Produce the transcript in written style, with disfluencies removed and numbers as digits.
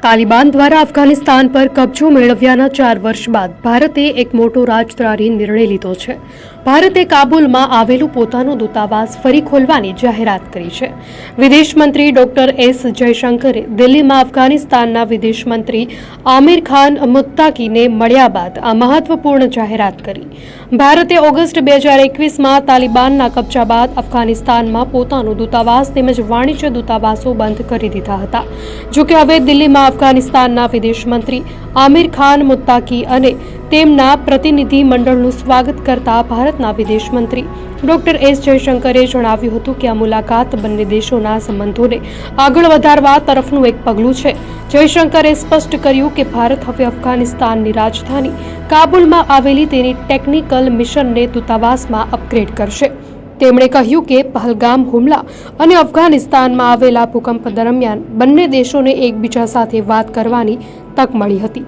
તાલિબાન દ્વારા અફઘાનિસ્તાન પર કબજો મેળવ્યાના 4 વર્ષ બાદ ભારતે એક મોટો રાજદ્વારી નિર્ણય લીધો છે. ભારતે કાબુલમાં આવેલું પોતાનું દૂતાવાસ ફરી ખોલવાની જાહેરાત કરી છે. વિદેશ મંત્રી ડોક્ટર એસ જયશંકરે દિલ્હીમાં અફઘાનિસ્તાનના વિદેશ મંત્રી આમિર ખાન મુત્તાકીને મળ્યા બાદ આ મહત્વપૂર્ણ જાહેરાત કરી. ભારતે ઓગસ્ટ 2021માં તાલિબાનના કબજા બાદ અફઘાનિસ્તાનમાં પોતાનું દૂતાવાસ તેમજ વાણિજ્ય દૂતાવાસો બંધ કરી દીધા હતા. જોકે હવે દિલ્હીમાં અફઘાનિસ્તાનના વિદેશ મંત્રી આમિર ખાન મુત્તાકી અને તેમના પ્રતિનિધિ મંડળનું સ્વાગત કરતા ભારતના વિદેશ મંત્રી ડોક્ટર એસ જયશંકરે જણાવ્યું હતું કે આ મુલાકાત બંને દેશોના સંબંધોને આગળ વધારવા તરફનું એક પગલું છે. જયશંકરે સ્પષ્ટ કર્યું કે ભારત હવે અફઘાનિસ્તાનની રાજધાની કાબુલમાં આવેલી તેની ટેકનિકલ મિશનને દૂતાવાસમાં અપગ્રેડ કરશે. તેમણે કહ્યું કે પહલગામ હુમલા અને અફઘાનિસ્તાનમાં આવેલા ભૂકંપ દરમિયાન બંને દેશોને એકબીજા સાથે વાત કરવાની તક મળી હતી.